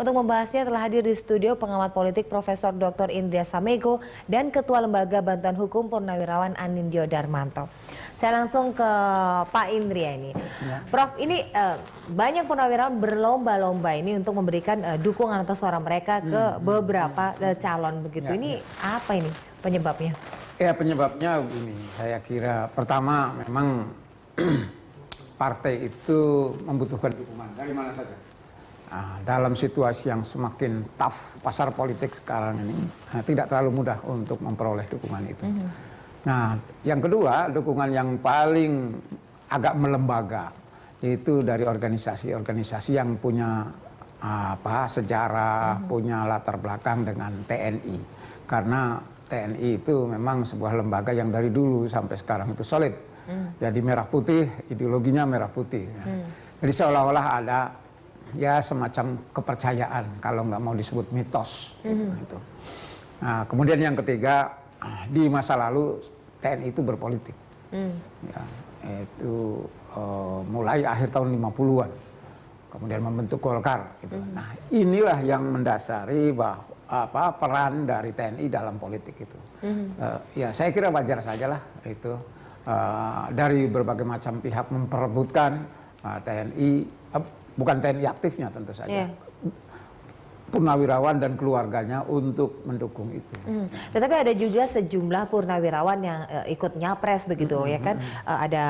Untuk membahasnya telah hadir di studio pengamat politik Profesor Dr. Indria Samego dan Ketua Lembaga Bantuan Hukum Purnawirawan Anindyo Darmanto. Saya langsung ke Pak Indria ini. Ya. Prof, ini banyak purnawirawan berlomba-lomba ini untuk memberikan dukungan atau suara mereka ke beberapa calon begitu. Ya, ini apa ini penyebabnya? Ya, penyebabnya ini saya kira pertama memang partai itu membutuhkan dukungan dari mana saja. Nah, dalam situasi yang semakin tough pasar politik sekarang ini, tidak terlalu mudah untuk memperoleh dukungan itu. Nah, yang kedua, dukungan yang paling agak melembaga itu dari organisasi-organisasi yang punya sejarah, punya latar belakang dengan TNI. Karena TNI itu memang sebuah lembaga yang dari dulu sampai sekarang itu solid. Jadi merah putih, ideologinya merah putih. Jadi seolah-olah ada ya semacam kepercayaan, kalau nggak mau disebut mitos. Gitu. Nah, kemudian yang ketiga, di masa lalu TNI itu berpolitik. Ya, itu mulai akhir tahun 50-an. Kemudian membentuk Golkar. Gitu. Nah, inilah yang mendasari bahwa peran dari TNI dalam politik itu. Ya, saya kira wajar sajalah itu. Dari berbagai macam pihak memperebutkan TNI, bukan TNI aktifnya tentu saja, purnawirawan dan keluarganya untuk mendukung itu. Tetapi ada juga sejumlah purnawirawan yang ikut nyapres begitu ya kan, ada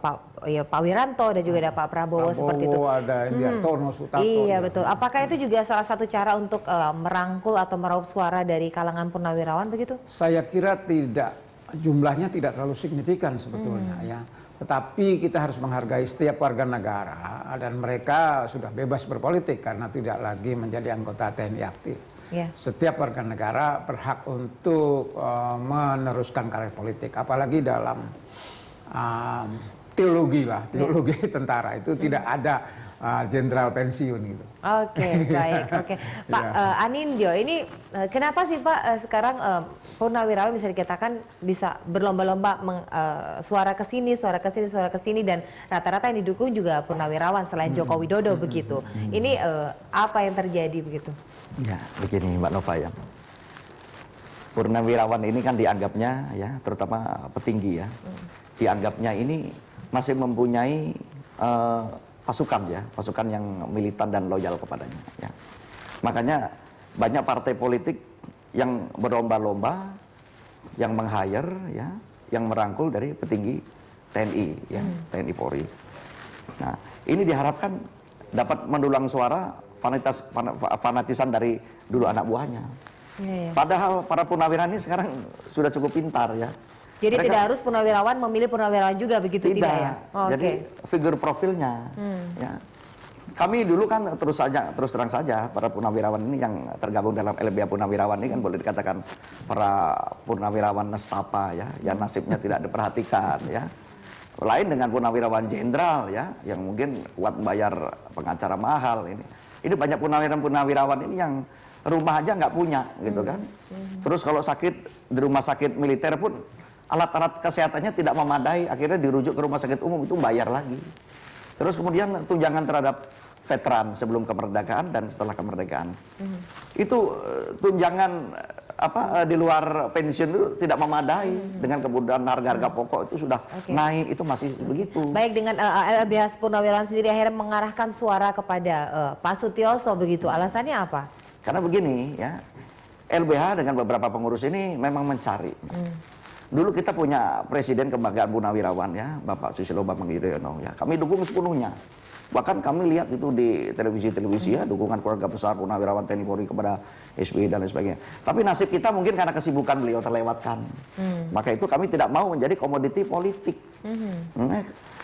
Pak Wiranto dan juga ada Pak Prabowo seperti itu. Ada Indiartono Sutarto. Iya betul. Apakah itu juga salah satu cara untuk merangkul atau meraup suara dari kalangan purnawirawan begitu? Saya kira tidak. Jumlahnya tidak terlalu signifikan sebetulnya ya. Tetapi kita harus menghargai setiap warga negara dan mereka sudah bebas berpolitik karena tidak lagi menjadi anggota TNI aktif. Setiap warga negara berhak untuk meneruskan karir politik, apalagi dalam teologi tentara itu tidak ada jenderal pensiun gitu. Oke, baik. Oke, Pak Anindyo, ini kenapa sih Pak sekarang purnawirawan bisa dikatakan bisa berlomba-lomba suara ke sini, suara ke sini, suara ke sini, dan rata-rata yang didukung juga purnawirawan selain Joko Widodo begitu. Ini apa yang terjadi begitu? Ya, begini Mbak Nova ya. Purnawirawan ini kan dianggapnya ya, terutama petinggi ya, dianggapnya ini masih mempunyai pasukan yang militan dan loyal kepadanya ya. Makanya banyak partai politik yang berlomba-lomba, yang meng-hire ya, yang merangkul dari petinggi TNI ya, TNI Polri. Nah, ini diharapkan dapat mendulang suara fanatisan dari dulu anak buahnya. Padahal para purnawirawan ini sekarang sudah cukup pintar ya. Jadi mereka tidak harus purnawirawan memilih purnawirawan juga begitu tidak ya? Jadi figur profilnya. Ya. Kami dulu kan terus terang saja para purnawirawan ini yang tergabung dalam LBH Purnawirawan ini kan boleh dikatakan para purnawirawan nestapa ya, yang nasibnya tidak diperhatikan ya. Lain dengan purnawirawan jenderal ya, yang mungkin kuat bayar pengacara mahal ini. Ini banyak purnawirawan ini yang rumah aja nggak punya gitu kan. Terus kalau sakit di rumah sakit militer pun alat-alat kesehatannya tidak memadai, akhirnya dirujuk ke rumah sakit umum, itu bayar lagi. Terus kemudian tunjangan terhadap veteran sebelum kemerdekaan dan setelah kemerdekaan. Itu tunjangan di luar pensiun itu tidak memadai, dengan kemudian harga-harga pokok itu sudah naik, itu masih begitu. Baik, dengan LBH Purnawirawan sendiri akhirnya mengarahkan suara kepada Pak Sutioso begitu. Alasannya apa? Karena begini ya, LBH dengan beberapa pengurus ini memang mencari. Dulu kita punya Presiden Kebanggaan Purnawirawan ya, Bapak Susilo Bambang Yudhoyono ya. Kami dukung sepenuhnya. Bahkan kami lihat itu di televisi-televisi ya, dukungan keluarga besar Purnawirawan TNI Polri kepada SBY dan lain sebagainya. Tapi nasib kita mungkin karena kesibukan beliau terlewatkan. Maka itu kami tidak mau menjadi komoditi politik.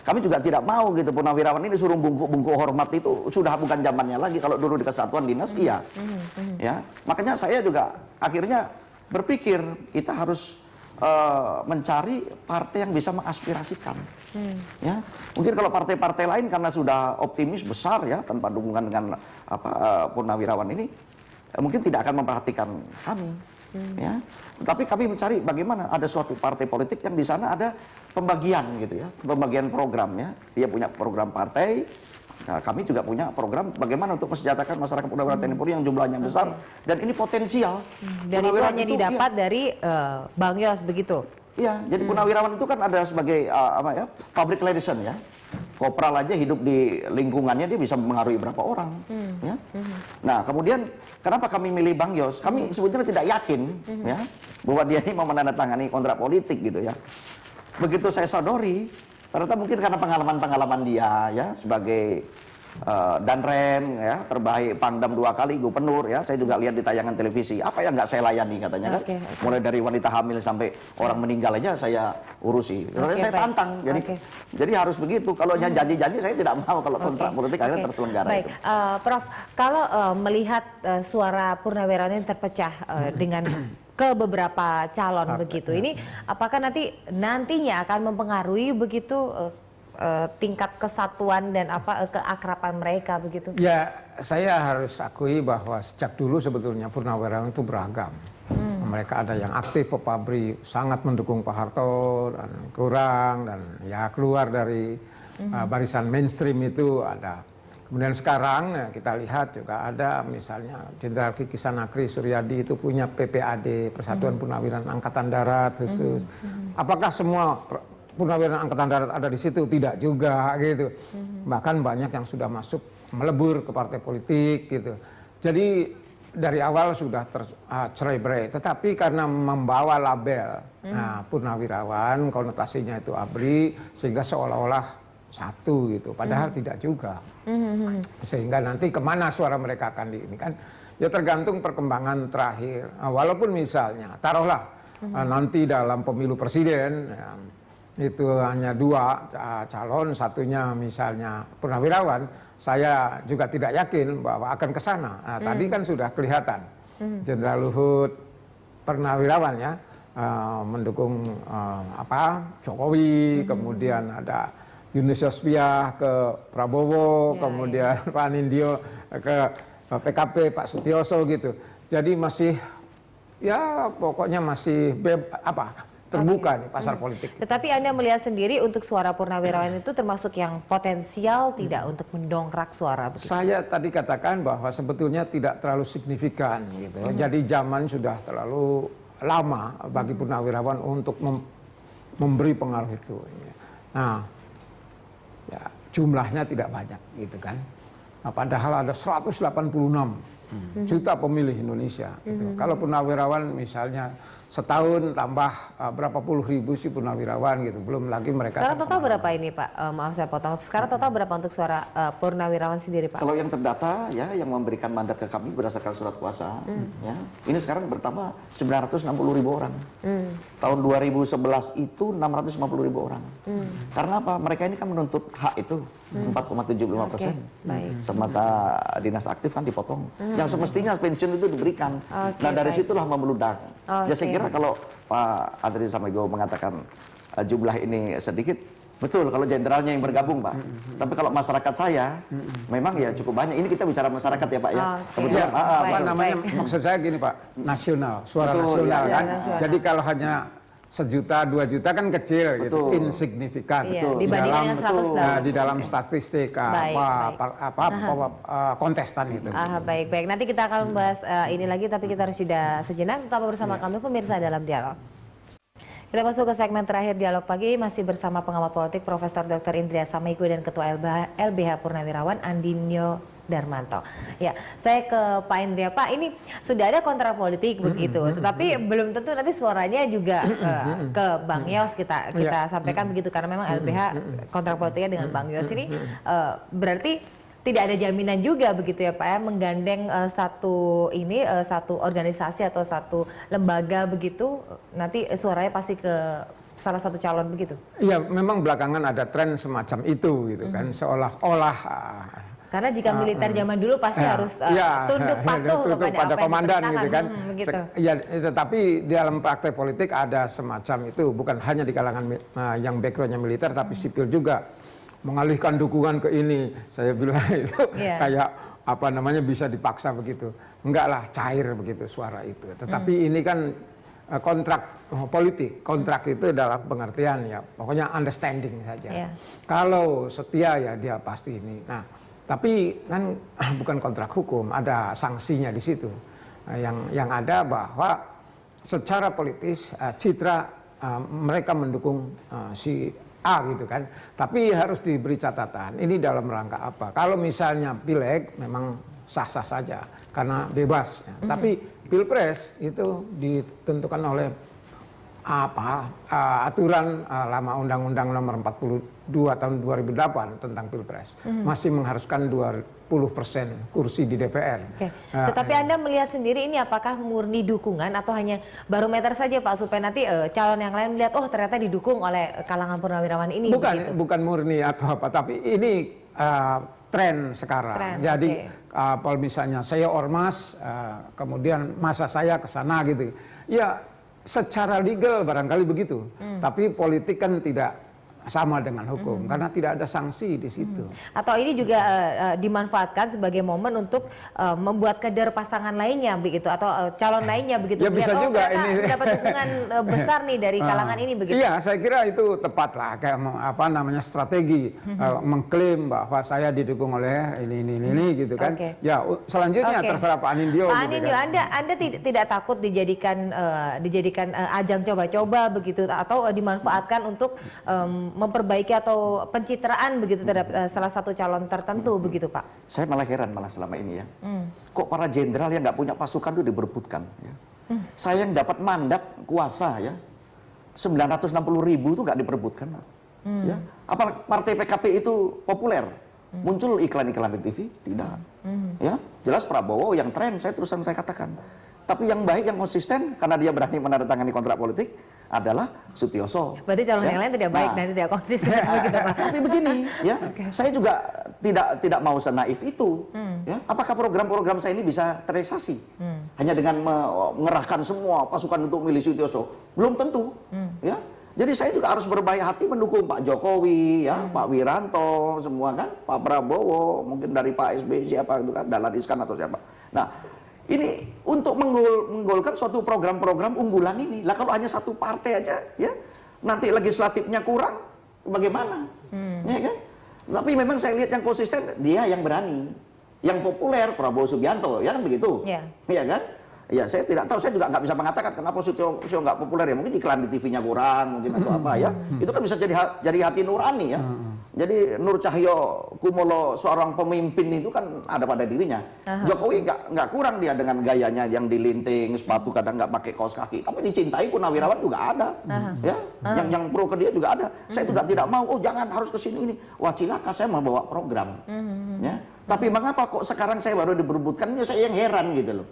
Kami juga tidak mau gitu purnawirawan ini suruh bungkuk-bungkuk hormat, itu sudah bukan zamannya lagi. Kalau dulu di Kesatuan Dinas iya. Ya, makanya saya juga akhirnya berpikir kita harus mencari partai yang bisa mengaspirasikan. Ya, mungkin kalau partai-partai lain karena sudah optimis besar ya tanpa dukungan dengan purnawirawan ini, mungkin tidak akan memperhatikan kami. Ya, tetapi kami mencari bagaimana ada suatu partai politik yang di sana ada pembagian gitu ya, pembagian program ya. Dia punya program partai, Nah, kami juga punya program bagaimana untuk mensejahterakan masyarakat Purnawirawan TNI Polri yang jumlahnya besar dan ini potensial. Dan itu hanya didapat dari Bang Yos begitu. Iya, jadi Purnawirawan itu kan ada sebagai apa ya, public relation ya. Kopral aja hidup di lingkungannya dia bisa mempengaruhi berapa orang. Ya. Nah, kemudian kenapa kami milih Bang Yos? Kami sebetulnya tidak yakin ya bahwa dia ini mau menandatangani kontrak politik gitu ya. Begitu saya sodori, ternyata mungkin karena pengalaman-pengalaman dia ya sebagai Danrem ya, terbaik Pangdam 2 kali, gubernur ya, saya juga lihat di tayangan televisi, apa yang nggak saya layani katanya kan, mulai dari wanita hamil sampai orang meninggal aja saya urusi. Saya tantang, jadi harus begitu. Kalau janji-janji saya tidak mau kalau kontrak politik akhirnya terselenggara. Baik, Prof, kalau melihat suara Purnawirawan yang terpecah dengan ke beberapa calon begitu, ini apakah nantinya akan mempengaruhi begitu tingkat kesatuan dan keakraban mereka begitu? Ya, saya harus akui bahwa sejak dulu sebetulnya Purnawirawan itu beragam. Mereka ada yang aktif Pak Fabri sangat mendukung Pak Harto dan kurang dan ya keluar dari barisan mainstream itu ada. Kemudian sekarang ya, kita lihat juga ada misalnya Jenderal Kiki Sanakri Suryadi itu punya PPAD Persatuan Purnawirawan Angkatan Darat khusus. Apakah semua Purnawirawan Angkatan Darat ada di situ? Tidak juga gitu. Bahkan banyak yang sudah masuk melebur ke partai politik gitu. Jadi dari awal sudah tercerai-berai. Tetapi karena membawa label Purnawirawan, konotasinya itu ABRI, sehingga seolah-olah satu gitu. Padahal tidak juga. Sehingga nanti kemana suara mereka akan diinikan? Ya tergantung perkembangan terakhir. Walaupun misalnya, taruhlah nanti dalam pemilu presiden, itu hanya 2 calon, satunya misalnya Purnawirawan, saya juga tidak yakin bahwa akan ke sana. Tadi kan sudah kelihatan Jenderal Luhut Purnawirawan ya mendukung Jokowi, kemudian ada Yunus Yosviah ke Prabowo, kemudian Pak Anindyo ke PKP, Pak Sutioso gitu. Jadi masih ya pokoknya masih terbuka nih pasar politik. Tetapi Anda melihat sendiri untuk suara Purnawirawan itu termasuk yang potensial tidak untuk mendongkrak suara begitu? Saya tadi katakan bahwa sebetulnya tidak terlalu signifikan gitu. Jadi zaman sudah terlalu lama bagi Purnawirawan untuk memberi pengaruh itu. Nah, ya, jumlahnya tidak banyak gitu kan. Nah, padahal ada 186 juta pemilih Indonesia gitu. Kalau Purnawirawan misalnya setahun tambah berapa puluh ribu sih Purnawirawan gitu, belum lagi mereka. Sekarang total berapa ini Pak? Maaf saya potong. Sekarang total berapa untuk suara Purnawirawan sendiri Pak? Kalau yang terdata ya, yang memberikan mandat ke kami berdasarkan surat kuasa, ya ini sekarang bertambah 960.000 orang. Tahun 2011 itu 650.000 orang. Karena apa? Mereka ini kan menuntut hak itu 4,75%. Semasa dinas aktif kan dipotong. Yang semestinya pensiun itu diberikan. Nah dari situlah memeludak. Ya saya kira kalau Pak Andri Samego mengatakan jumlah ini sedikit, betul kalau jenderalnya yang bergabung Pak. Tapi kalau masyarakat saya, memang ya cukup banyak. Ini kita bicara masyarakat ya Pak ya. Kemudian maksud saya gini Pak, nasional, suara nasional kan. Jadi kalau hanya 1 juta, 2 juta kan kecil gitu, insignifikan. Di dalam statistik kontestan itu. Baik. Nanti kita akan membahas ini lagi, tapi kita harus jeda sejenak. Tetap bersama kami pemirsa dalam dialog. Kita masuk ke segmen terakhir dialog pagi, masih bersama pengamat politik Profesor Dr. Indria Samego dan Ketua LBH Purnawirawan Andinyo Darmanto. Ya, saya ke Pak Indria. Pak, ini sudah ada kontrak politik begitu, tetapi belum tentu nanti suaranya juga ke Bang Yos kita sampaikan begitu, karena memang LBH kontrak politiknya dengan Bang Yos ini berarti tidak ada jaminan juga begitu ya Pak ya, menggandeng satu organisasi atau satu lembaga begitu, nanti suaranya pasti ke salah satu calon begitu. Iya, memang belakangan ada tren semacam itu gitu kan, seolah-olah karena jika militer zaman dulu pasti harus tunduk patuh pada komandan gitu kan. Ya, tetapi di dalam praktek politik ada semacam itu, bukan hanya di kalangan yang backgroundnya militer, tapi sipil juga mengalihkan dukungan ke ini. Saya bilang itu kayak bisa dipaksa begitu. Enggak lah, cair begitu suara itu. Tetapi ini kan kontrak politik. Kontrak itu dalam pengertian ya pokoknya understanding saja. Kalau setia ya dia pasti ini. Nah, Tapi kan bukan kontrak hukum, ada sanksinya di situ. Yang ada bahwa secara politis citra mereka mendukung si A gitu kan. Tapi harus diberi catatan, ini dalam rangka apa? Kalau misalnya pileg memang sah-sah saja karena bebas. Tapi pilpres itu ditentukan oleh aturan lama Undang-Undang Nomor 42 tahun 2008 tentang pilpres. Masih mengharuskan 20% kursi di DPR. Oke. Tetapi Anda melihat sendiri ini apakah murni dukungan atau hanya barometer saja Pak, supaya nanti calon yang lain melihat oh ternyata didukung oleh kalangan purnawirawan ini? Bukan murni atau apa, tapi ini tren sekarang. Jadi kalau misalnya saya ormas, kemudian masa saya ke sana gitu. Ya secara legal barangkali begitu. Tapi politik kan tidak sama dengan hukum karena tidak ada sanksi di situ. Atau ini juga dimanfaatkan sebagai momen untuk membuat kader pasangan lainnya begitu atau calon lainnya begitu. Ya bisa juga ini mendapat dukungan besar nih dari kalangan ini begitu. Iya, saya kira itu tepat lah kayak apa namanya strategi mengklaim bahwa saya didukung oleh ini gitu kan. Ya selanjutnya terserah Pak Anindyo. Pak Anindyo, Anda tidak takut dijadikan ajang coba-coba begitu atau dimanfaatkan untuk memperbaiki atau pencitraan begitu terhadap salah satu calon tertentu begitu Pak? Saya malah heran selama ini ya. Kok para jenderal yang nggak punya pasukan itu diberebutkan? Ya? Saya yang dapat mandat kuasa ya 960.000 itu nggak diperebutkan. Ya? Apa partai PKP itu populer? Muncul iklan-iklan di TV? Tidak. Ya, jelas Prabowo yang tren. Saya katakan. Tapi yang baik, yang konsisten karena dia berani menandatangani kontrak politik adalah Sutioso. Berarti calon yang lain tidak baik, nanti tidak konsisten. Tapi begini, ya, saya juga tidak mau senaif itu. Ya, apakah program-program saya ini bisa terrealisasi? Hanya dengan mengerahkan semua pasukan untuk milih Sutioso? Belum tentu. Ya, jadi saya juga harus berbaik hati mendukung Pak Jokowi, ya, Pak Wiranto, semua kan, Pak Prabowo, mungkin dari Pak SBY siapa itu kan, Dahlan Iskan atau siapa. Nah. Ini untuk menggolkan suatu program-program unggulan ini. Lah kalau hanya satu partai aja, ya nanti legislatifnya kurang, bagaimana? Ya kan? Tapi memang saya lihat yang konsisten dia yang berani, yang populer Prabowo Subianto, ya kan begitu? Iya kan? Ya saya tidak tahu, saya juga nggak bisa mengatakan kenapa Sutioso nggak populer ya. Mungkin iklan di TV-nya kurang, mungkin atau apa ya. Itu kan bisa jadi hati nurani ya. Jadi Nur Cahyo Kumolo seorang pemimpin itu kan ada pada dirinya. Jokowi nggak kurang dia dengan gayanya yang dilinting, sepatu kadang nggak pakai kaos kaki. Tapi dicintai purnawirawan juga ada, ya. Yang pro ke dia juga ada. Saya juga tidak mau. Oh jangan harus ke sini ini. Wah cilaka, saya mau bawa program. Ya. Tapi mengapa kok sekarang saya baru diberebutkan? Saya yang heran gitu loh.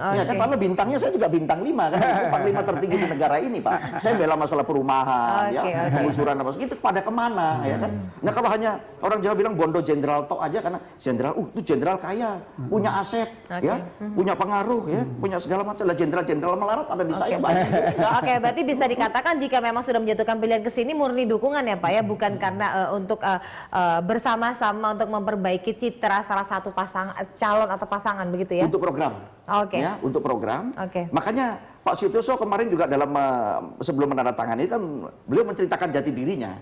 Ya kan padahal bintangnya saya juga bintang 5 kan. Panglima tertinggi di negara ini Pak. Saya bela masalah perumahan, ya, pengusuran apa itu pada kemana, ya kan? Nah kalau hanya orang Jawa bilang bondo jenderal tok aja karena jenderal, itu jenderal kaya, punya aset, ya, punya pengaruh, ya, punya segala macam. Lah jenderal melarat ada di saya banyak. Oke, berarti bisa dikatakan jika memang sudah menjatuhkan pilihan ke sini murni dukungan ya Pak ya, bukan karena untuk bersama-sama untuk memperbaiki citra salah satu calon atau pasangan begitu ya? Untuk program. Ya, untuk program. Makanya Pak Sutioso kemarin juga dalam sebelum menandatangani kan beliau menceritakan jati dirinya.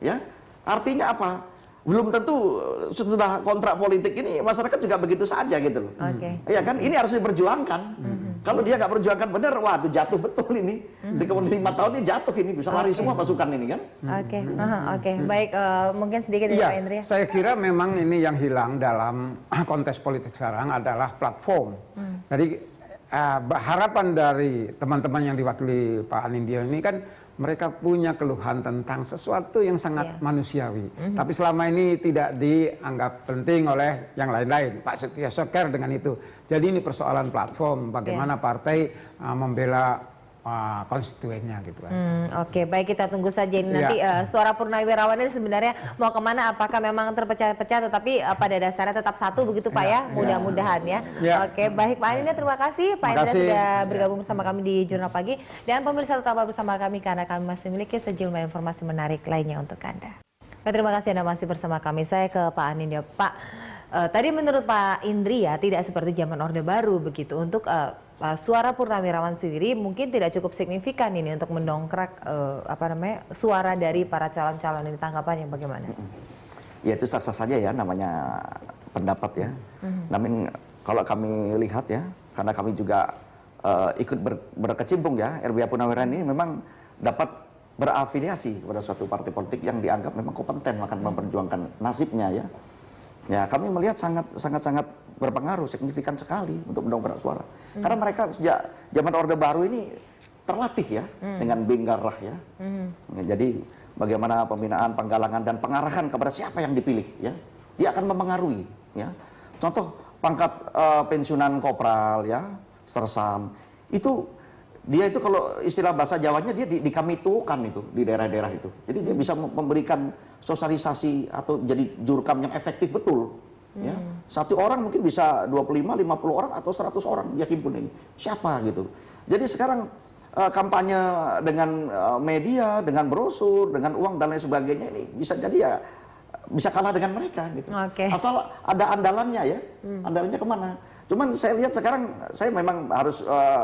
Ya. Artinya apa? Belum tentu setelah kontrak politik ini masyarakat juga begitu saja gitu loh. Ya kan? Ini harus diperjuangkan. Kalau dia nggak perjuangkan benar, waduh jatuh betul ini. Di kemudian 5 tahun ini jatuh ini, bisa lari semua pasukan ini kan. Baik, mungkin sedikit dari Pak Indri. Saya kira memang ini yang hilang dalam konteks politik sekarang adalah platform. Jadi harapan dari teman-teman yang diwakili Pak Anindyo ini kan mereka punya keluhan tentang sesuatu yang sangat manusiawi. Tapi selama ini tidak dianggap penting oleh yang lain-lain. Pak Sutioso care dengan itu. Jadi ini persoalan platform, bagaimana partai membela konstituennya gitu kan. Baik, kita tunggu saja ini nanti suara purnawirawan ini sebenarnya mau kemana, apakah memang terpecah-pecah tetapi pada dasarnya tetap satu begitu Pak ya, mudah-mudahan ya. Baik Pak Anindyo, terima kasih Pak Indra sudah bergabung bersama kami di Jurnal Pagi, dan pemirsa tetaplah bersama kami karena kami masih memiliki sejumlah informasi menarik lainnya untuk Anda. Terima kasih Anda masih bersama kami. Saya ke Pak Anindyo. Pak, tadi menurut Pak Indri ya tidak seperti zaman Orde Baru begitu untuk suara purnawirawan sendiri mungkin tidak cukup signifikan ini untuk mendongkrak suara dari para calon-calon ini. Tanggapannya bagaimana? Ya itu sah-sah saja ya, namanya pendapat ya. Namun kalau kami lihat ya, karena kami juga ikut berkecimpung ya, LBH Purnawirawan ini memang dapat berafiliasi kepada suatu partai politik yang dianggap memang kompeten akan memperjuangkan nasibnya ya. Ya, kami melihat sangat berpengaruh, signifikan sekali untuk mendongkrak suara. Karena mereka sejak zaman Orde Baru ini terlatih ya dengan binggarah ya. Jadi bagaimana pembinaan, penggalangan dan pengarahan kepada siapa yang dipilih ya. Dia akan mempengaruhi ya. Contoh pangkat pensiunan kopral ya, sersam itu dia itu kalau istilah bahasa Jawanya dia dikamitukan itu di daerah-daerah itu. Jadi dia bisa memberikan sosialisasi atau jadi jurkam yang efektif betul. Ya. Satu orang mungkin bisa 25, 50 orang atau 100 orang dia himpun ini. Siapa gitu. Jadi sekarang kampanye dengan media, dengan brosur, dengan uang dan lain sebagainya ini bisa jadi ya bisa kalah dengan mereka gitu. Asal ada andalannya ya. Andalannya kemana? Cuman saya lihat sekarang, saya memang harus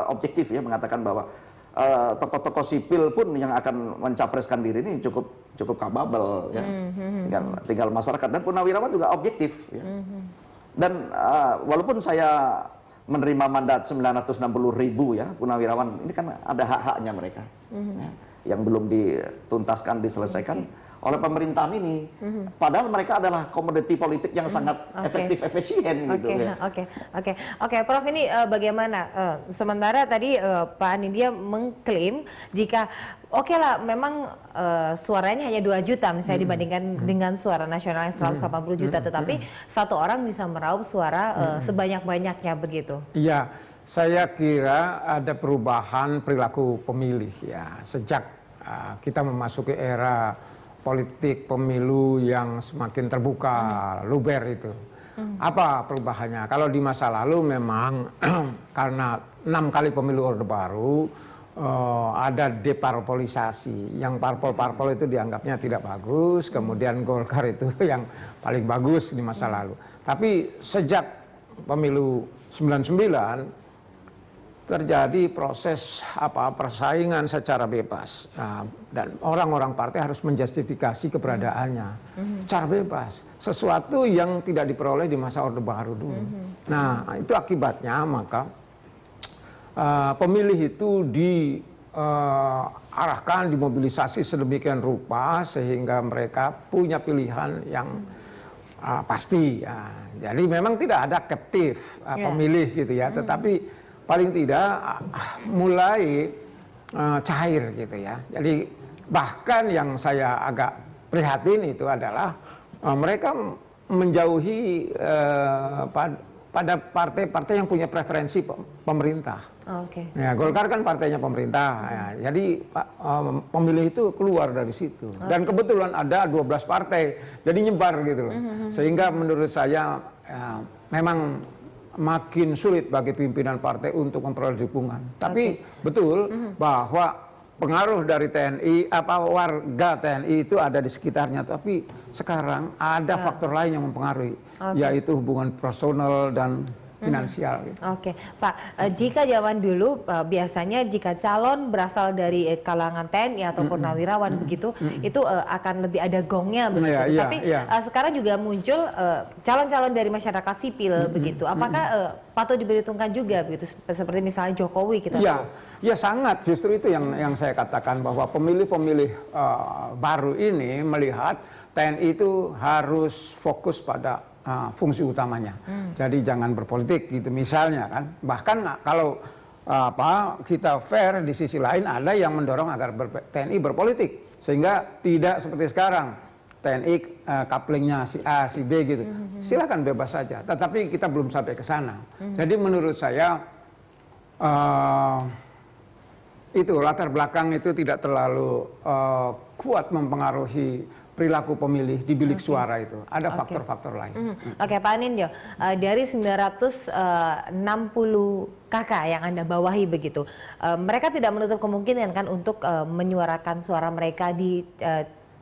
objektif ya mengatakan bahwa tokoh-tokoh sipil pun yang akan mencapreskan diri ini cukup kapabel ya. Tinggal masyarakat dan Purnawirawan juga objektif ya. Dan walaupun saya menerima mandat 960.000 ya Purnawirawan, ini kan ada hak-haknya mereka ya, yang belum dituntaskan, diselesaikan oleh pemerintahan ini. Padahal mereka adalah komoditi politik yang sangat efektif, efisien gitu ya. Oke, Prof, ini bagaimana? Sementara tadi Pak Anindya mengklaim jika oke lah memang suaranya hanya 2 juta misalnya dibandingkan dengan suara nasional yang 180 juta, tetapi satu orang bisa meraup suara sebanyak-banyaknya begitu. Iya, saya kira ada perubahan perilaku pemilih ya sejak kita memasuki era politik pemilu yang semakin terbuka, luber itu. Apa perubahannya? Kalau di masa lalu memang karena 6 kali pemilu Orde Baru ada deparpolisasi, yang parpol-parpol itu dianggapnya tidak bagus, kemudian Golkar itu yang paling bagus di masa lalu. Tapi sejak pemilu 99 terjadi proses persaingan secara bebas dan orang-orang partai harus menjustifikasi keberadaannya secara bebas, sesuatu yang tidak diperoleh di masa Orde Baru dulu. Nah itu akibatnya maka pemilih itu diarahkan, dimobilisasi sedemikian rupa sehingga mereka punya pilihan yang pasti ya. Jadi memang tidak ada captive pemilih gitu ya, tetapi paling tidak mulai cair gitu ya. Jadi bahkan yang saya agak prihatin itu adalah mereka menjauhi pada partai-partai yang punya preferensi pemerintah. Ya, Golkar kan partainya pemerintah. Ya, jadi pemilih itu keluar dari situ. Dan kebetulan ada 12 partai, jadi nyebar gitu loh. Sehingga menurut saya memang makin sulit bagi pimpinan partai untuk memperoleh dukungan. Tapi betul bahwa pengaruh dari TNI, warga TNI itu ada di sekitarnya. Tapi sekarang ada faktor lain yang mempengaruhi, yaitu hubungan personal dan finansial. Gitu. Pak, jika zaman dulu biasanya jika calon berasal dari kalangan TNI atau Purnawirawan begitu, itu akan lebih ada gongnya begitu. Tapi sekarang juga muncul calon-calon dari masyarakat sipil begitu. Apakah patut diperhitungkan juga begitu, seperti misalnya Jokowi kita tahu? Ya sangat, justru itu yang saya katakan bahwa pemilih-pemilih baru ini melihat TNI itu harus fokus pada fungsi utamanya. Jadi jangan berpolitik gitu misalnya kan. Bahkan kalau kita fair, di sisi lain ada yang mendorong agar TNI berpolitik sehingga tidak seperti sekarang TNI couplingnya si A si B gitu. Silakan bebas saja. Tetapi kita belum sampai ke sana. Jadi menurut saya itu latar belakang itu tidak terlalu kuat mempengaruhi perilaku pemilih di bilik suara itu. Ada faktor-faktor lain. Pak Anindya, dari 960 kakak yang Anda bawahi begitu, mereka tidak menutup kemungkinan kan untuk menyuarakan suara mereka di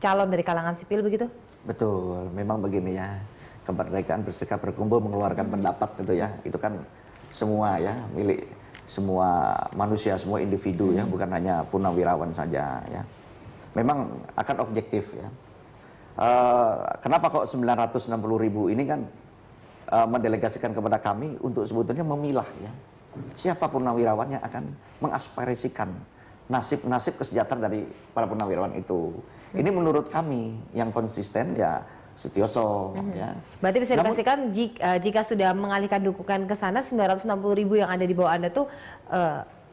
calon dari kalangan sipil begitu? Betul, memang begini ya. Kemerdekaan bersikap berkumpul mengeluarkan pendapat gitu ya. Itu kan semua ya, milik semua manusia, semua individu ya, bukan hanya Purnawirawan saja ya. Memang akan objektif ya. Kenapa kok 960.000 ini kan mendelegasikan kepada kami untuk sebetulnya memilah ya siapa purnawirawan yang akan mengaspirasikan nasib kesejahteraan dari para purnawirawan itu. Ini menurut kami yang konsisten ya Sutioso. Ya. Berarti bisa dipastikan jika sudah mengalihkan dukungan ke sana 960.000 yang ada di bawah Anda tuh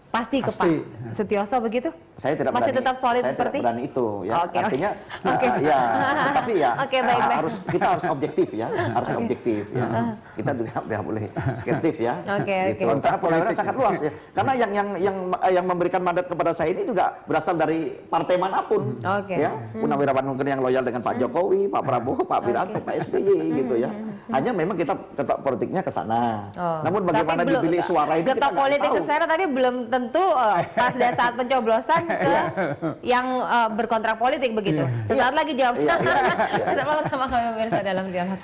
pasti ke Pak Sutioso begitu? Saya tidak masih berani, tetap solid saya seperti? tidak berani itu ya. Oke, artinya oke. ya tetapi ya baik. kita harus objektif ya, harus objektif ya. Kita juga tidak boleh skeptif ya. Gitu. Karena purnawirawan sangat luas ya. Karena yang memberikan mandat kepada saya ini juga berasal dari partai manapun. Ya. Purnawirawan mungkin yang loyal dengan Pak Jokowi, Pak Prabowo, Pak Wiranto, Pak SBY gitu ya. Hanya memang kita ketok politiknya ke sana. Namun bagaimana dibilik suara itu ketok politik ke sana tapi belum tentu pas saat pencoblosan ke yang berkontrak politik begitu. Sesaat lagi jawab. Tetaplah bersama kami pemirsa dalam dialog.